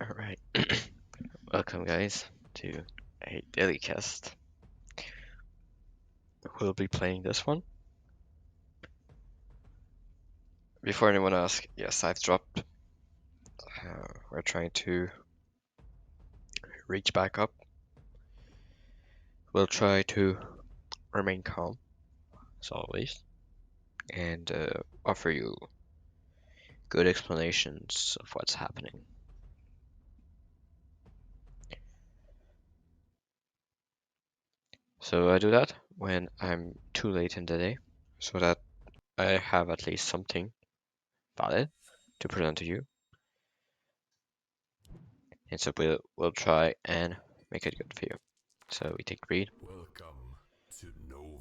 Alright, welcome guys to a daily cast. We'll be playing this one. Before anyone asks, yes, I've dropped. We're trying to reach back up. We'll try to remain calm, as always, and offer you good explanations of what's happening. So I do that when I'm too late in the day, so that I have at least something valid to present to you. And so we'll try and make it good for you. So we take greed.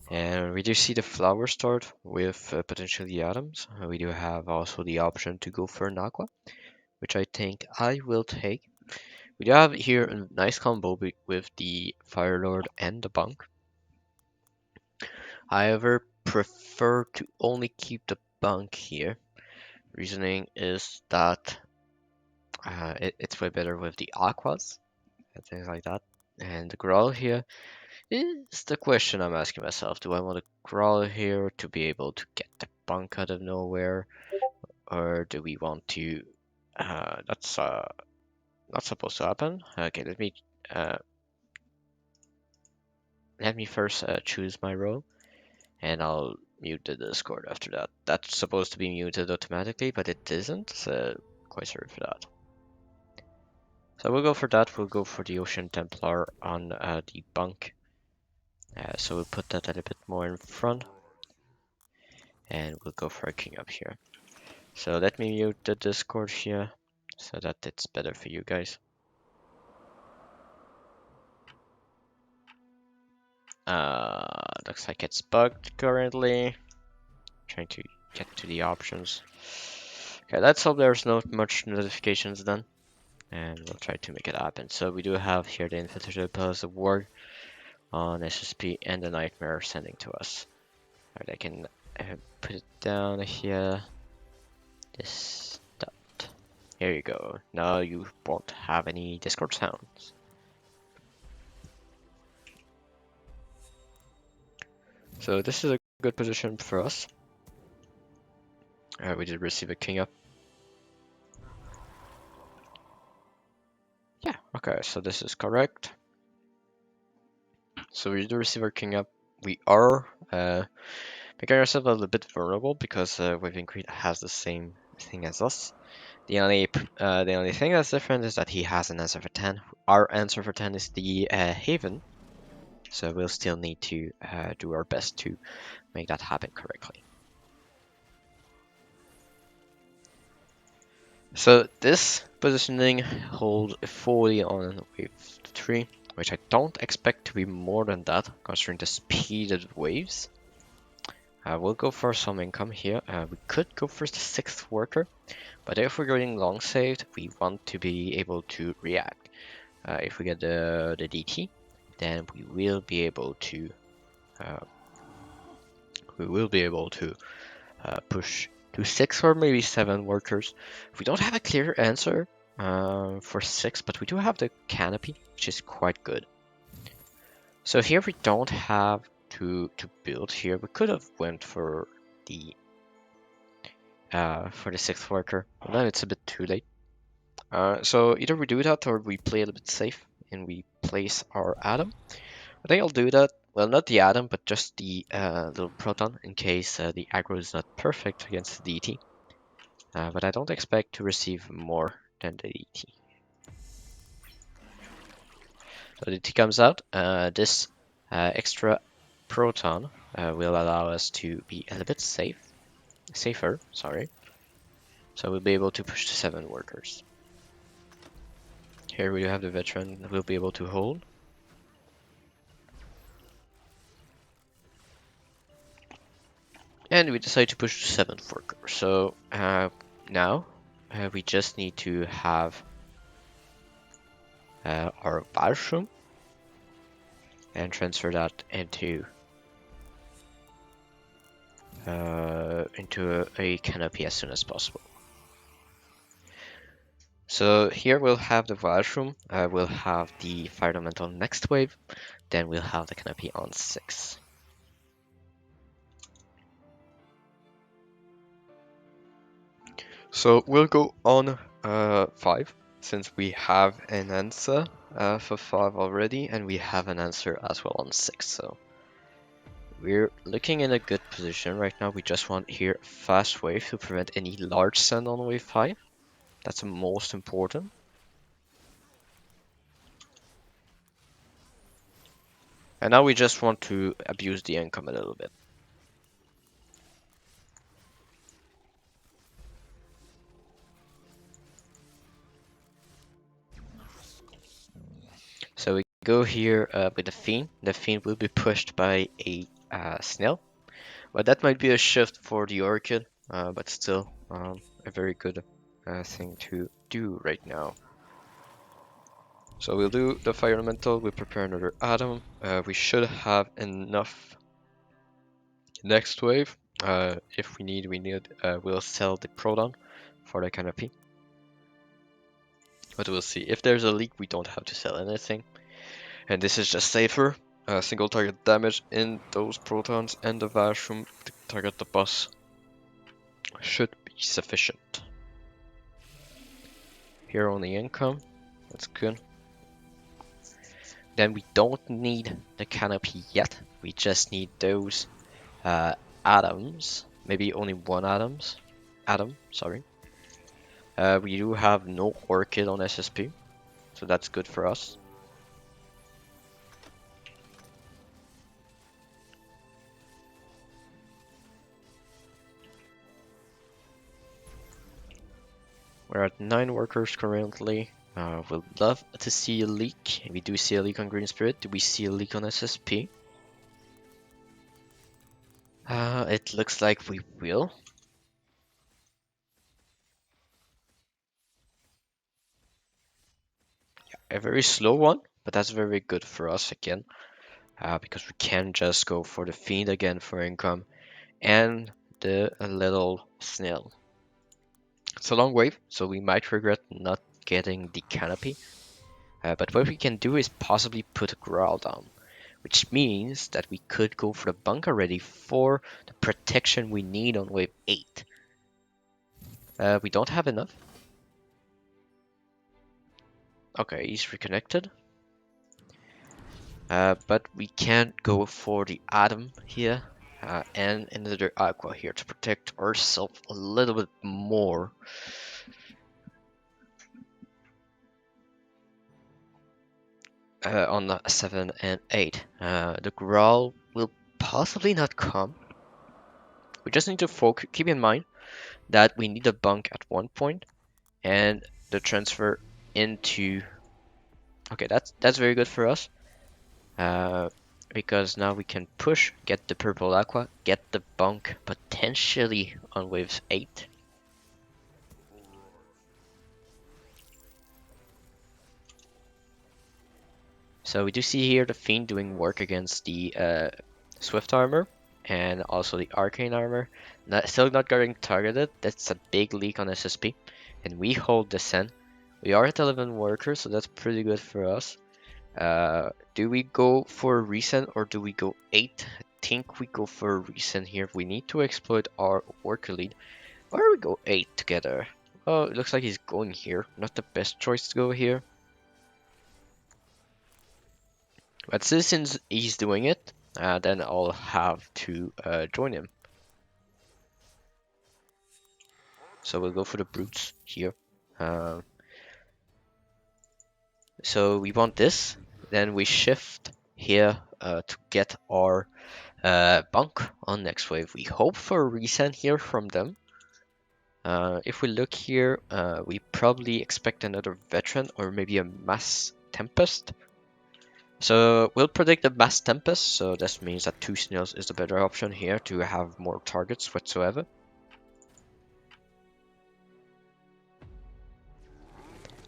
And we do see the flower start with potentially atoms. We do have also the option to go for an aqua, which I think I will take. We do have here a nice combo with the Fire Lord and the Bunk. However, prefer to only keep the Bunk here. Reasoning is that it's way better with the aquas and things like that. And the Growl here is the question I'm asking myself. Do I want to Growl here to be able to get the Bunk out of nowhere? Or do we want to... that's not supposed to happen. Okay, let me first choose my role, and I'll mute the Discord after that. That's supposed to be muted automatically, but it isn't, so quite sorry for that. So we'll go for that. We'll go for the Ocean Templar on the Bunk. So we'll put that a little bit more in front, and we'll go for a King up here. So let me mute the Discord here, so that it's better for you guys. Looks like it's bugged currently. Trying to get to the options. Okay, let's hope there's not much notifications then. And we'll try to make it happen. So we do have here the Infiltrated Palace of War on SSP and the Nightmare sending to us. Alright, I can put it down here. This dot. Here you go. Now you won't have any Discord sounds. So this is a good position for us. We did receive a king up. Yeah, okay, so this is correct. So we do receive our king up. We are making ourselves a little bit vulnerable because Wavingcreed has the same thing as us. The only thing that's different is that he has an answer for 10. Our answer for 10 is the Haven. So we'll still need to do our best to make that happen correctly. So this positioning holds 40 on wave 3, which I don't expect to be more than that, considering the speed of the waves. We'll go for some income here. We could go for the 6th worker, but if we're going long saved, we want to be able to react. If we get the DT, then we will be able to push to 6 or maybe 7 workers. We don't have a clear answer for 6, but we do have the canopy, which is quite good. So here we don't have to build here. We could have went for the 6th worker, but then it's a bit too late. So either we do that or we play a little bit safe and we place our Atom. I think I'll do that. Well, not the Atom, but just the little Proton in case the aggro is not perfect against the DT. But I don't expect to receive more than the DT. So the DT comes out. This extra Proton will allow us to be a little bit safer. Sorry. So we'll be able to push to 7 workers. Here we have the veteran that will be able to hold. And we decide to push to 7th worker. So now we just need to have our Barshroom and transfer that into a canopy as soon as possible. So here we'll have the washroom, we'll have the fire elemental next wave, then we'll have the canopy on 6. So we'll go on 5, since we have an answer for 5 already, and we have an answer as well on 6. So we're looking in a good position right now. We just want here fast wave to prevent any large send on wave 5. That's the most important. And now we just want to abuse the income a little bit. So we go here with the Fiend. The Fiend will be pushed by a Snail. But that might be a shift for the Orchid, but still a very good thing to do right now. So we'll do the Fire Elemental, we'll prepare another Atom. We should have enough next wave. If we need, we'll sell the Proton for the Canopy. But we'll see. If there's a leak, we don't have to sell anything. And this is just safer. Single target damage in those protons and the Vashroom to target the boss should be sufficient. Here on the income, that's good. Then we don't need the canopy yet. We just need those atoms. Maybe only one atom, sorry. We do have no Orchid on SSP, so that's good for us. We're at 9 workers currently. We'll love to see a leak. We do see a leak on Greenspirit. Do we see a leak on SSP? It looks like we will. Yeah, a very slow one, but that's very good for us again. Because we can just go for the Fiend again for income and the little Snail. It's a long wave, so we might regret not getting the canopy. But what we can do is possibly put a Growl down, which means that we could go for the bunker ready for the protection we need on wave 8. We don't have enough. Okay, he's reconnected. But we can't go for the Atom here and another Aqua here to protect ourselves a little bit more. On the 7 and 8. The Growl will possibly not come. We just need to keep in mind that we need a bunk at one point and the transfer into... Okay, that's very good for us. Because now we can push, get the purple aqua, get the bunk potentially on waves 8. So we do see here the Fiend doing work against the Swift armor and also the Arcane armor. Still not getting targeted. That's a big leak on SSP. And we hold the Sen. We are at 11 workers, so that's pretty good for us. Do we go for a resend or do we go 8? I think we go for a resend here. We need to exploit our worker lead. Or we go 8 together. Oh, it looks like he's going here. Not the best choice to go here. But since he's doing it, then I'll have to join him. So we'll go for the brutes here. So we want this. Then we shift here to get our bunk on next wave. We hope for a resend here from them. If we look here, we probably expect another veteran or maybe a mass tempest. So we'll predict a mass tempest, so this means that 2 snails is the better option here to have more targets whatsoever.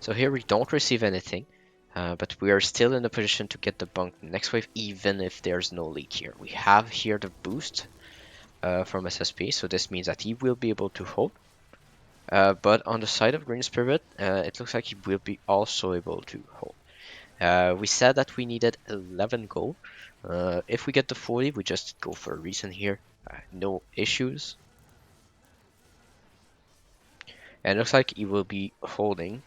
So here we don't receive anything, but we are still in a position to get the bunk next wave even if there's no leak here. We have here the boost from SSP, so this means that he will be able to hold. But on the side of Greenspirit, it looks like he will be also able to hold. We said that we needed 11 gold. If we get the 40, we just go for a reason here. No issues. And it looks like he will be holding.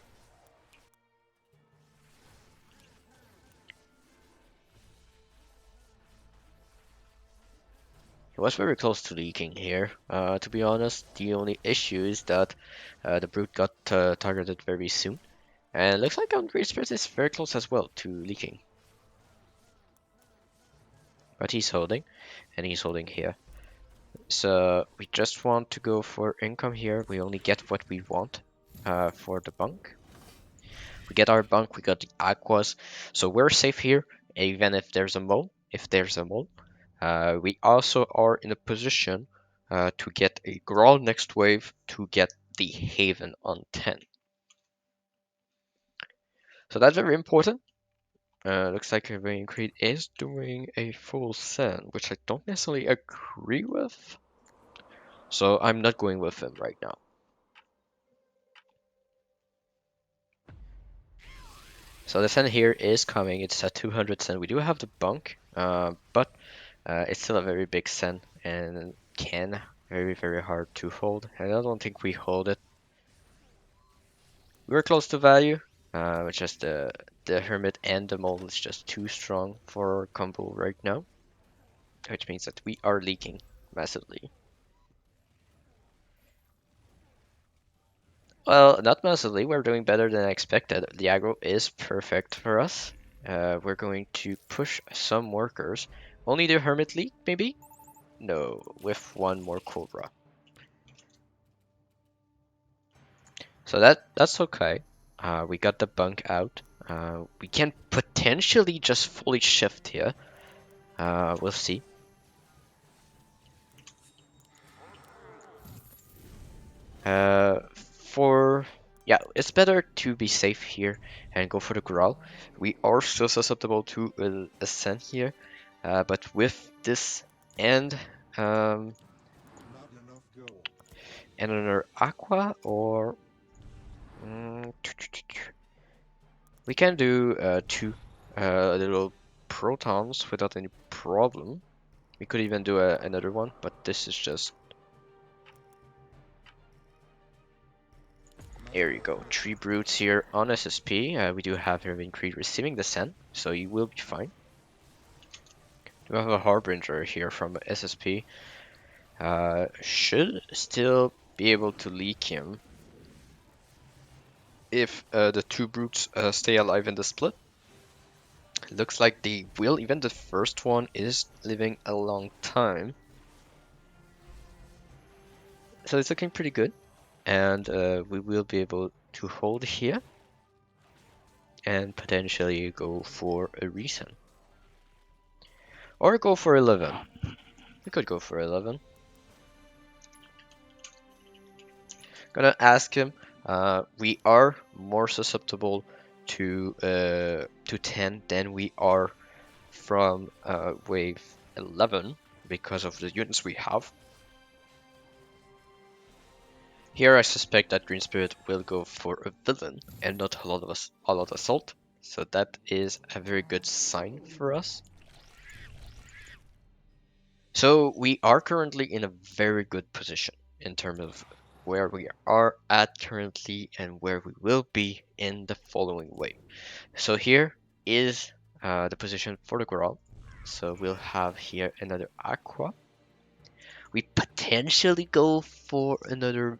He was very close to leaking here. To be honest, the only issue is that the brute got targeted very soon. And it looks like on Great Spirit is very close as well to leaking. But he's holding, and he's holding here. So we just want to go for income here. We only get what we want for the bunk. We get our bunk, we got the aquas, so we're safe here, even if there's a mole. If there's a mole, we also are in a position to get a Grawl next wave to get the Haven on 10. So that's very important. Looks like Wavingcreed is doing a full send, which I don't necessarily agree with. So I'm not going with him right now. So the send here is coming. It's a 200 send. We do have the bunk, but it's still a very big send and can very hard to hold. And I don't think we hold it. We're close to value. It's just the Hermit and the Mole is just too strong for our combo right now, which means that we are leaking massively. Well, not massively. We're doing better than I expected. The aggro is perfect for us. We're going to push some workers. Only the Hermit leak, maybe? No, with one more Cobra. So that's okay. We got the bunk out. We can potentially just fully shift here. We'll see. Yeah, it's better to be safe here and go for the Growl. We are still susceptible to a Ascent here, but with this and another Aqua or we can do two little Protons without any problem. We could even do another one, but this is just... There you go. 3 brutes here on SSP. We do have Wavingcreed receiving the send, so you will be fine. We have a Harbinger here from SSP. Should still be able to leak him if the 2 brutes stay alive in the split. Looks like they will. Even the first one is living a long time. So it's looking pretty good. And we will be able to hold here and potentially go for a reason. Or go for 11. We could go for 11. Gonna ask him. We are more susceptible to 10 than we are from wave 11 because of the units we have. Here I suspect that Greenspirit will go for a villain and not a lot of assault, so that is a very good sign for us. So we are currently in a very good position in terms of where we are at currently and where we will be in the following wave. So here is the position for the Growl. So we'll have here another Aqua. We potentially go for another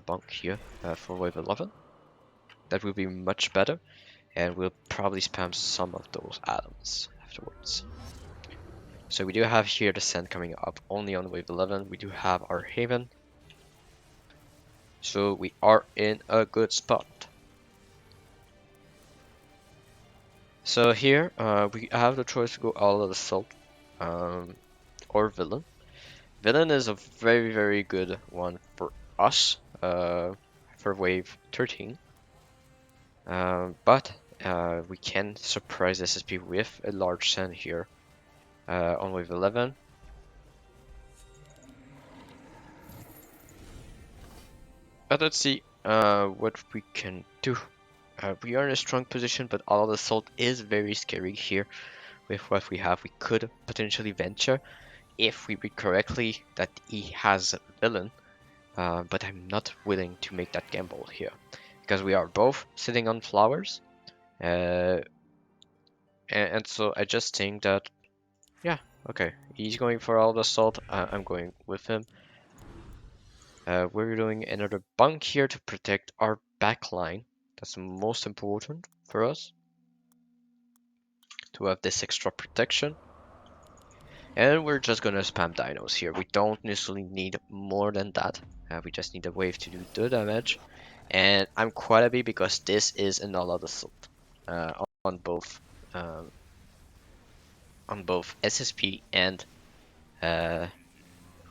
bunk here for wave 11. That will be much better, and we'll probably spam some of those atoms afterwards. So we do have here the send coming up only on wave 11. We do have our Haven. So we are in a good spot. So here we have the choice to go all out assault or villain. Villain is a very good one for us for wave 13. But we can surprise SSP with a large send here on wave 11. But let's see What we can do. We are in a strong position, but all of the salt is very scary here. With what we have, we could potentially venture if we read correctly that he has a villain. But I'm not willing to make that gamble here because we are both sitting on flowers. And so I just think that, yeah, okay, he's going for all the salt. I'm going with him. We're doing another bunk here to protect our backline. That's the most important for us to have this extra protection. And we're just gonna spam dinos here. We don't necessarily need more than that. We just need a wave to do the damage. And I'm quite happy because this is an all-out assault on both um, SSP and uh,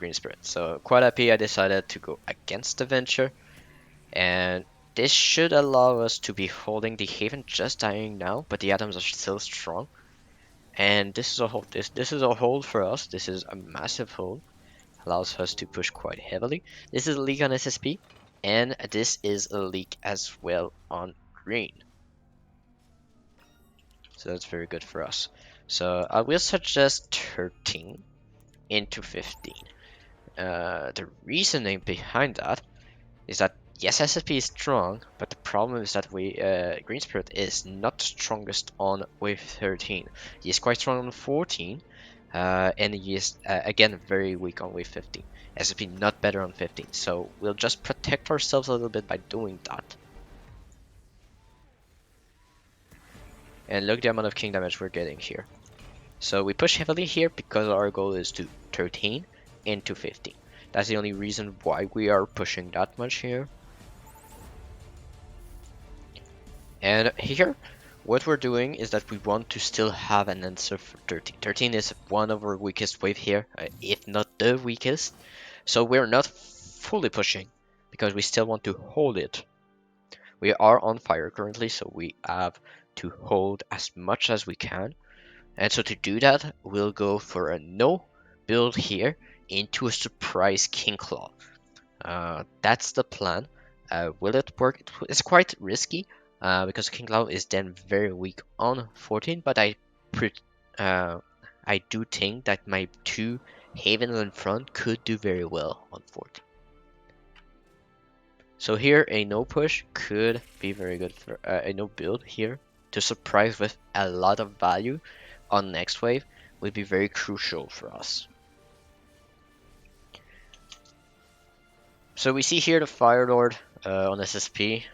Greenspirit. So quite happy I decided to go against the venture, and this should allow us to be holding the Haven just dying now, but the atoms are still strong. And this is a hold. This is a hold for us. This is a massive hold. Allows us to push quite heavily. This is a leak on SSP, and this is a leak as well on green. So that's very good for us. So I will suggest 13 into 15. The reasoning behind that is that yes, SSP is strong, but the problem is that Green Spirit is not strongest on wave 13. He is quite strong on 14, and he is again very weak on wave 15. SSP not better on 15, so we'll just protect ourselves a little bit by doing that. And look the amount of king damage we're getting here. So we push heavily here because our goal is to 13 into 15. That's the only reason why we are pushing that much here. And here, what we're doing is that we want to still have an answer for 13. 13 is one of our weakest wave here, if not the weakest. So we're not fully pushing because we still want to hold it. We are on fire currently, so we have to hold as much as we can. And so to do that, we'll go for a no build here into a surprise King Claw. That's the plan. Will it work? It's quite risky because King Claw is then very weak on 14, but I do think that my two Havens in front could do very well on 14. So here a no push could be very good for a no build here to surprise with a lot of value on next wave would be very crucial for us. So we see here the Fire Lord on SSP,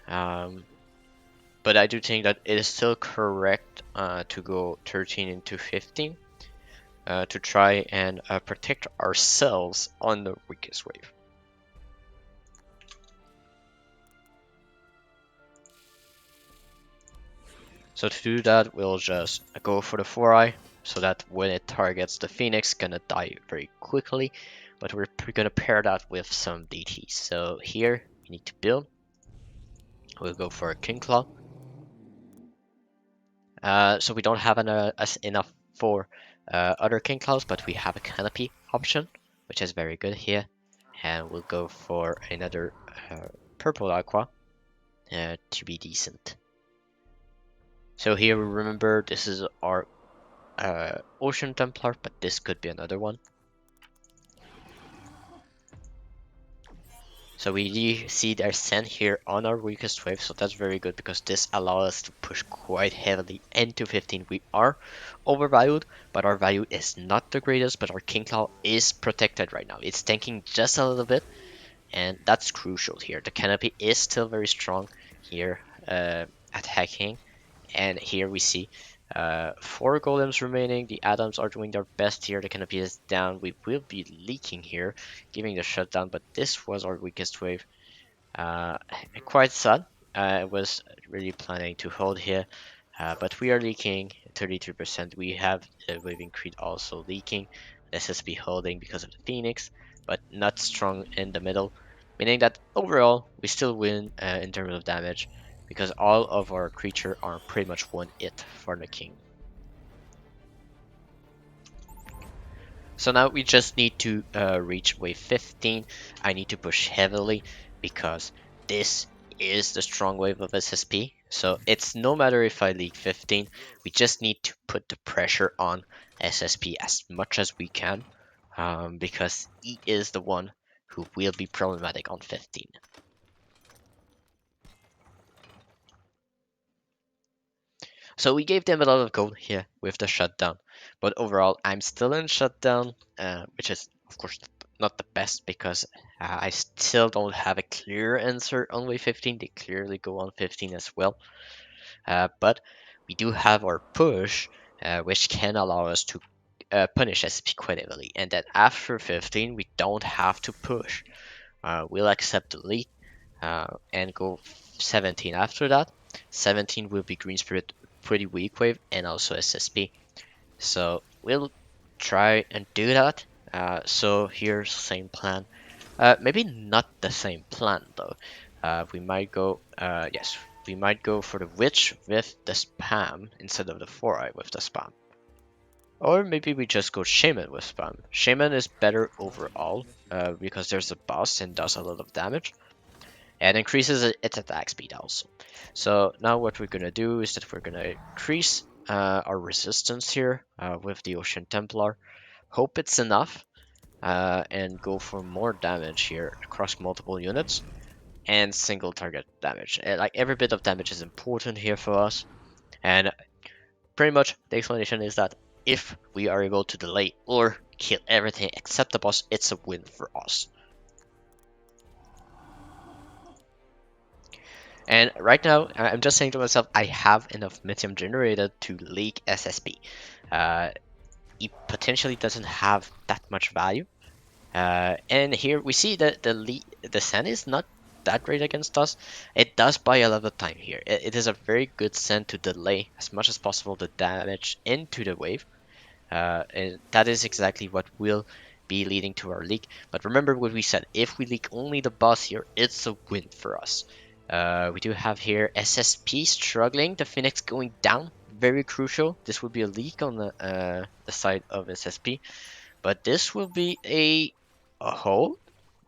but I do think that it is still correct to go 13 into 15 to try and protect ourselves on the weakest wave. So to do that, we'll just go for the 4-eye, so that when it targets the Phoenix, it's gonna die very quickly. But we're gonna pair that with some DTs. So here, we need to build. We'll go for a King Claw. So we don't have enough for other King Claws, but we have a Canopy option, which is very good here. And we'll go for another Purple Aqua to be decent. So here, remember, this is our Ocean Templar, but this could be another one. So we see their send here on our weakest wave, so that's very good because this allows us to push quite heavily into 15. We are overvalued, but our value is not the greatest, but our King Claw is protected right now. It's tanking just a little bit, and that's crucial here. The canopy is still very strong here attacking, and here we see 4 golems remaining. The atoms are doing their best here. The canopy is down. We will be leaking here, giving the shutdown, but this was our weakest wave. Quite sad. I was really planning to hold here, but we are leaking 33%. We have Wavingcreed also leaking. SSB holding because of the Phoenix, but not strong in the middle, meaning that overall we still win in terms of damage because all of our creatures are pretty much 1-hit for the king. So now we just need to reach wave 15. I need to push heavily because this is the strong wave of SSP. So it's no matter if I leak 15, we just need to put the pressure on SSP as much as we can, because he is the one who will be problematic on 15. So we gave them a lot of gold here with the shutdown, but overall I'm still in shutdown, which is of course not the best because I still don't have a clear answer on wave 15. They clearly go on 15 as well, but we do have our push, which can allow us to punish SCP quite heavily, and then after 15 we don't have to push. We'll accept the lead and go 17 after that. 17 will be Greenspirit, pretty weak wave, and also SSP. So we'll try and do that. So here's the same plan. Maybe not the same plan though. We might go, yes, we might go for the witch with the spam instead of the 4-eye with the spam. Or maybe we just go shaman with spam. Shaman is better overall because there's a boss and does a lot of damage and increases its attack speed also. So now what we're gonna do is that we're gonna increase our resistance here with the Ocean Templar. Hope it's enough and go for more damage here across multiple units and single target damage. Like every bit of damage is important here for us, and pretty much the explanation is that if we are able to delay or kill everything except the boss, it's a win for us. And right now, I'm just saying to myself, I have enough Mithium generated to leak SSP. It potentially doesn't have that much value. And here we see that the Sen is not that great against us. It does buy a lot of time here. It is a very good Sen to delay as much as possible the damage into the wave. And that is exactly what will be leading to our leak. But remember what we said, if we leak only the boss here, it's a win for us. We do have here SSP struggling, the Phoenix going down, very crucial. This will be a leak on the side of SSP, but this will be a hold.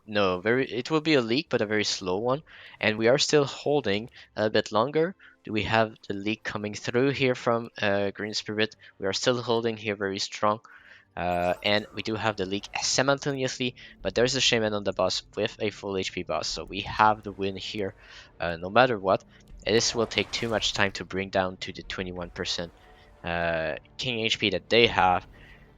No, it will be a leak, but a very slow one, and we are still holding a bit longer. Do we have the leak coming through here from Greenspirit? We are still holding here very strong. And we do have the leak simultaneously, but there's a shaman on the boss with a full HP boss, so we have the win here no matter what. This will take too much time to bring down to the 21% king HP that they have,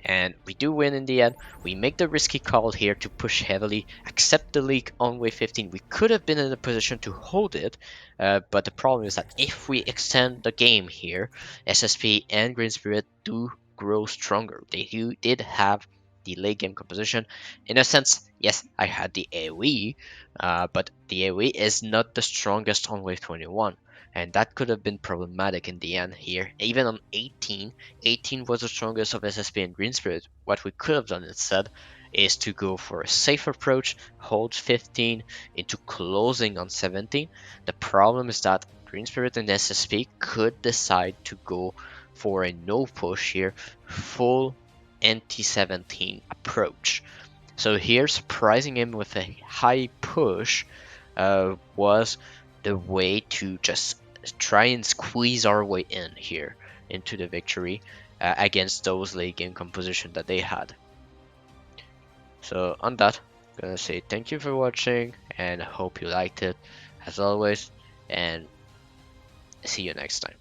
and we do win in the end. We make the risky call here to push heavily, accept the leak on wave 15. We could have been in a position to hold it, but the problem is that if we extend the game here, SSP and Greenspirit do grow stronger. They did have the late game composition. In a sense, yes, I had the AoE, but the AoE is not the strongest on wave 21. And that could have been problematic in the end here. Even on 18, 18 was the strongest of SSP and Greenspirit. What we could have done instead is to go for a safe approach, hold 15 into closing on 17. The problem is that Greenspirit and SSP could decide to go for a no push here, full anti-17 approach. So here, surprising him with a high push was the way to just try and squeeze our way in here into the victory against those late game composition that they had. So on that, I'm gonna say thank you for watching and hope you liked it as always, and see you next time.